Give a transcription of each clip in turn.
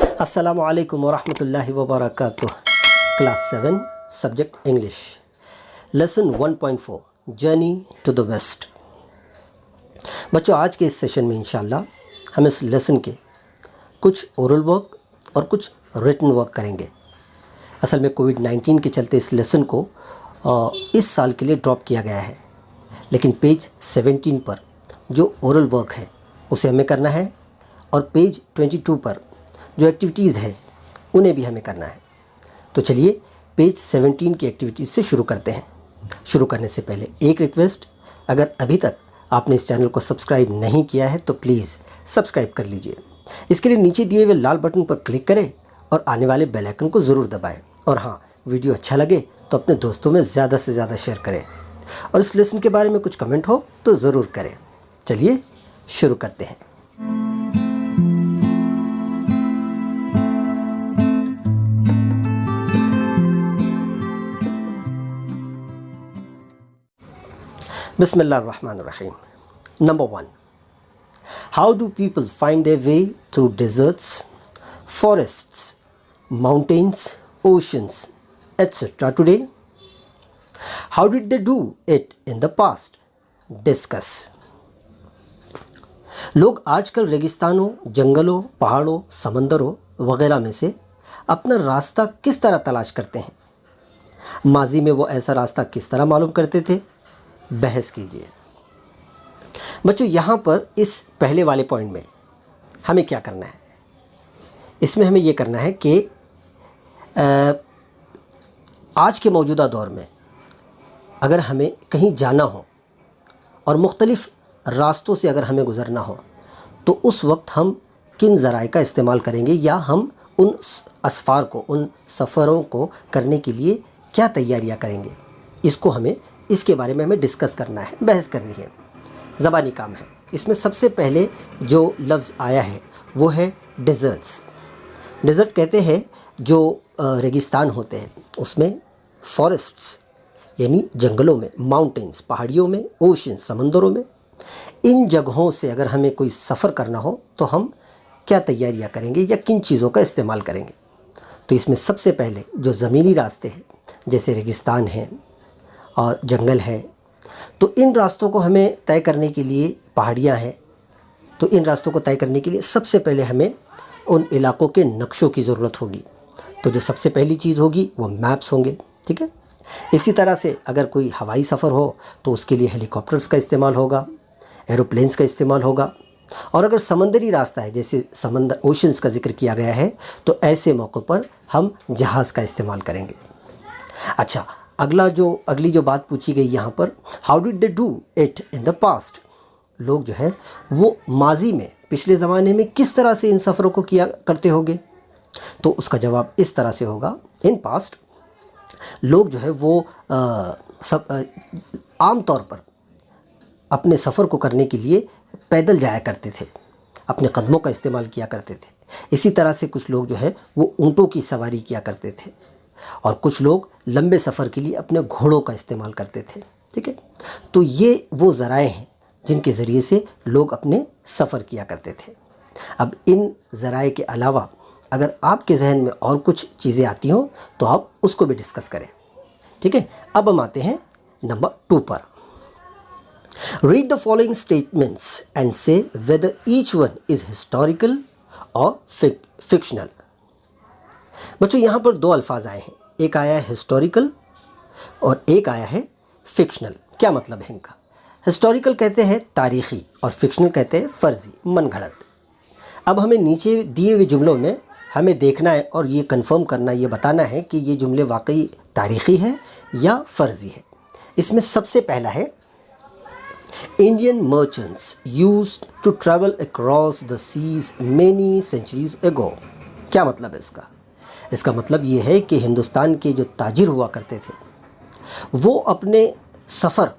अस्सलामुअलैकुम वरहमतुल्लाहि वबरकातुह। Class 7 subject English lesson 1.4 journey to the west. बच्चों, आज के इस सेशन में इंशाल्लाह हम इस लेसन के कुछ ओरल वर्क और कुछ रिटन वर्क करेंगे। असल में कोविड-19 के चलते इस लेसन को इस साल के लिए ड्रॉप किया गया है, लेकिन पेज 17 पर जो ओरल वर्क है उसे हमें करना है और पेज 22 पर जो एक्टिविटीज़ है उन्हें भी हमें करना है। तो चलिए पेज 17 की एक्टिविटीज़ से शुरू करते हैं। शुरू करने से पहले एक रिक्वेस्ट, अगर अभी तक आपने इस चैनल को सब्सक्राइब नहीं किया है तो प्लीज़ सब्सक्राइब कर लीजिए। इसके लिए नीचे दिए हुए लाल बटन पर क्लिक करें और आने वाले बेल आइकन को ज़रूर दबाएं। और हाँ, वीडियो अच्छा लगे तो अपने दोस्तों में ज़्यादा से ज़्यादा शेयर करें और इस लेसन के बारे में कुछ कमेंट हो तो ज़रूर करें। चलिए शुरू करते हैं। Bismillahirrahmanirrahim. Number 1. How do people find their way through deserts, forests, mountains, oceans, etc. today? How did they do it in the past? Discuss. लोग आजकल रेगिस्तानों, जंगलों, पहाड़ों, समंदरों वगैरह में से अपना रास्ता किस तरह तलाश करते हैं? माजी में वो ऐसा रास्ता किस तरह मालूम करते थे? बहस कीजिए। बच्चों, यहाँ पर इस पहले वाले पॉइंट में हमें क्या करना है? इसमें हमें ये करना है कि आज के मौजूदा दौर में अगर हमें कहीं जाना हो और मुख्तलिफ़ रास्तों से अगर हमें गुज़रना हो तो उस वक्त हम किन ज़राए का इस्तेमाल करेंगे, या हम उन असफ़ार को, उन सफ़रों को करने के लिए क्या तैयारियां करेंगे, इसको हमें इसके बारे में हमें डिस्कस करना है, बहस करनी है। ज़बानी काम है। इसमें सबसे पहले जो लफ्ज़ आया है वो है डेज़र्ट्स। डेज़र्ट कहते हैं जो रेगिस्तान होते हैं उसमें, फॉरेस्ट्स यानी जंगलों में, माउंटेन्स पहाड़ियों में, ओशन समंदरों में। इन जगहों से अगर हमें कोई सफ़र करना हो तो हम क्या तैयारियां करेंगे या किन चीज़ों का इस्तेमाल करेंगे? तो इसमें सबसे पहले जो ज़मीनी रास्ते हैं जैसे रेगिस्तान है और जंगल है, तो इन रास्तों को हमें तय करने के लिए, पहाड़ियाँ हैं तो इन रास्तों को तय करने के लिए सबसे पहले हमें उन इलाकों के नक्शों की ज़रूरत होगी। तो जो सबसे पहली चीज़ होगी वो मैप्स होंगे, ठीक है। इसी तरह से अगर कोई हवाई सफ़र हो तो उसके लिए हेलीकॉप्टर्स का इस्तेमाल होगा, एरोप्लेन्स का इस्तेमाल होगा। और अगर समंदरी रास्ता है, जैसे समंदर, ओशंस का जिक्र किया गया है, तो ऐसे मौक़ों पर हम जहाज़ का इस्तेमाल करेंगे। अच्छा, अगली जो बात पूछी गई यहाँ पर, how did they do it in the past? लोग जो है वो माजी में, पिछले ज़माने में किस तरह से इन सफ़रों को किया करते होंगे? तो उसका जवाब इस तरह से होगा, इन पास्ट लोग जो है वो आम तौर पर अपने सफ़र को करने के लिए पैदल जाया करते थे, अपने कदमों का इस्तेमाल किया करते थे। इसी तरह से कुछ लोग जो है वो ऊँटों की सवारी किया करते थे और कुछ लोग लंबे सफ़र के लिए अपने घोड़ों का इस्तेमाल करते थे, ठीक है। तो ये वो ज़राए हैं जिनके ज़रिए से लोग अपने सफ़र किया करते थे। अब इन ज़राए के अलावा अगर आपके जहन में और कुछ चीज़ें आती हों तो आप उसको भी डिस्कस करें, ठीक है। अब हम आते हैं नंबर 2 पर। Read the following statements and say whether each one is historical और फिक्शनल। बच्चों, यहाँ पर 2 अल्फाज आए हैं, एक आया है हिस्टोरिकल और एक आया है फिक्शनल। क्या मतलब है इनका? हिस्टोरिकल कहते हैं तारीख़ी और फिक्शनल कहते हैं फ़र्ज़ी, मनगढ़ंत। अब हमें नीचे दिए हुए जुमलों में हमें देखना है और ये कंफर्म करना, ये बताना है कि ये जुमले वाकई तारीख़ी है या फ़र्ज़ी है। इसमें सबसे पहला है, Indian merchants used to travel across the seas many centuries ago. क्या मतलब है इसका? इसका मतलब ये है कि हिंदुस्तान के जो ताजिर हुआ करते थे वो अपने सफ़र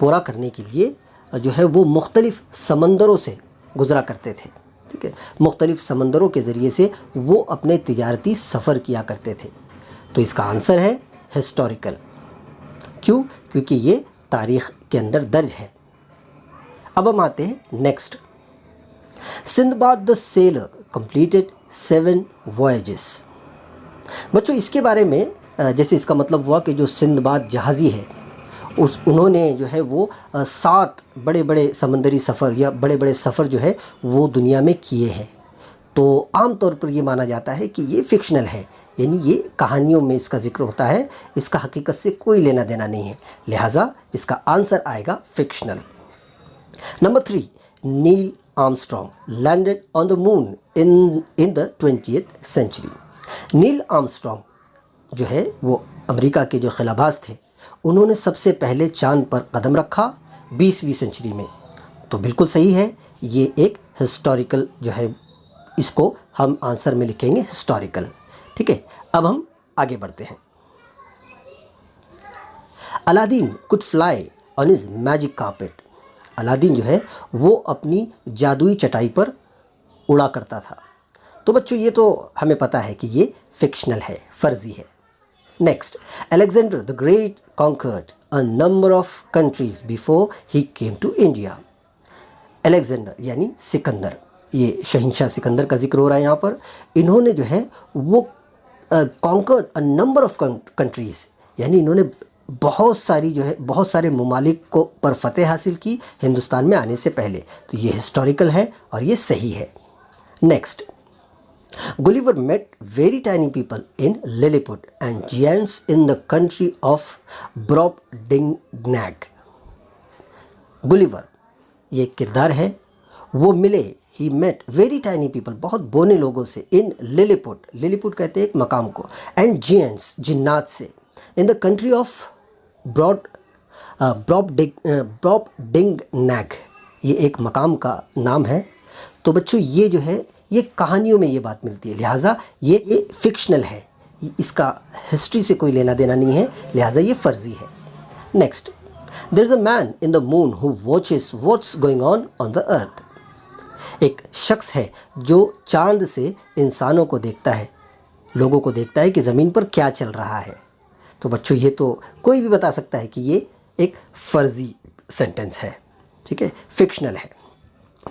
पूरा करने के लिए जो है वो मुख्तलिफ़ समंदरों से गुज़रा करते थे, ठीक है। मुख्तलिफ़ समंदरों के ज़रिए से वो अपने तिजारती सफ़र किया करते थे। तो इसका आंसर है हिस्टोरिकल। क्यों? क्योंकि ये तारीख़ के अंदर दर्ज है। अब हम आते हैं next. Sinbad the seller completed 7 voyages। बच्चों इसके बारे में जैसे इसका मतलब हुआ कि जो सिंदबाद जहाज़ी है उन्होंने जो है वो 7 बड़े बड़े समंदरी सफ़र या बड़े बड़े सफ़र जो है वो दुनिया में किए हैं। तो आम तौर पर ये माना जाता है कि ये फ़िक्शनल है, यानी ये कहानियों में इसका ज़िक्र होता है, इसका हकीकत से कोई लेना देना नहीं है, लिहाजा इसका आंसर आएगा fictional. Number 3, Neil Armstrong landed on the moon in the 20th century. Neil Armstrong जो है वो अमेरिका के जो खिलाबाज थे, उन्होंने सबसे पहले चांद पर कदम रखा 20वीं सेंचुरी में। तो बिल्कुल सही है, ये एक हिस्टोरिकल जो है, इसको हम आंसर में लिखेंगे हिस्टोरिकल। ठीक है, अब हम आगे बढ़ते हैं। Aladdin could fly on his magic carpet. Aladdin जो है वो अपनी जादुई चटाई पर उड़ा करता था। तो बच्चों ये तो हमें पता है कि ये फिक्शनल है, फर्जी है। Next, Alexander the great conquered a number of countries before he came to India. Alexander यानी सिकंदर, ये शहंशाह सिकंदर का जिक्र हो रहा है यहाँ पर। इन्होंने जो है वो conquered a number of countries, यानी इन्होंने बहुत सारे ममालिक को पर फतेह हासिल की हिंदुस्तान में आने से पहले। तो ये हिस्टोरिकल है और ये सही है। Next, Gulliver met very tiny people in Lilliput and giants in the country of Brobdingnag. Gulliver ये एक किरदार है, वो मिले, he met very tiny people, बहुत बोने लोगों से, इन लिलीपुट, लिलीपुट कहते हैं एक मकाम को, एंड जियंट्स, जिन्नात से, इन द कंट्री ऑफ ब्रॉबडिंगनैग, ये एक मकाम का नाम है। तो बच्चों ये जो है ये कहानियों में ये बात मिलती है, लिहाजा ये फिक्शनल है, इसका हिस्ट्री से कोई लेना देना नहीं है, लिहाजा ये फर्जी है। Next, there is a man in the moon who watches what's going on the earth. एक शख्स है जो चांद से इंसानों को देखता है, लोगों को देखता है कि ज़मीन पर क्या चल रहा है। तो बच्चों ये तो कोई भी बता सकता है कि ये एक फर्जी सेंटेंस है, ठीक है, फिक्शनल है।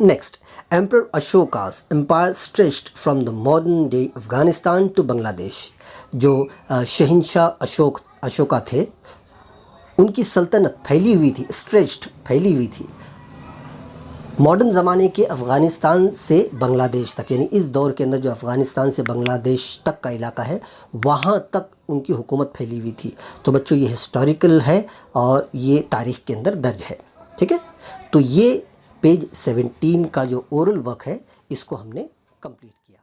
Next, emperor Ashoka's empire stretched from the modern day Afghanistan to Bangladesh. जो शहंशाह अशोका थे, उनकी सल्तनत फैली हुई थी, स्ट्रेच्ड फैली हुई थी मॉडर्न ज़माने के अफ़गानिस्तान से बांग्लादेश तक, यानी इस दौर के अंदर जो अफ़गानिस्तान से बांग्लादेश तक का इलाका है वहाँ तक उनकी हुकूमत फैली हुई थी। तो बच्चों ये हिस्टोरिकल है और ये तारीख़ के अंदर दर्ज है। ठीक है, तो ये पेज 17 का जो ओरल वर्क है इसको हमने कंप्लीट किया।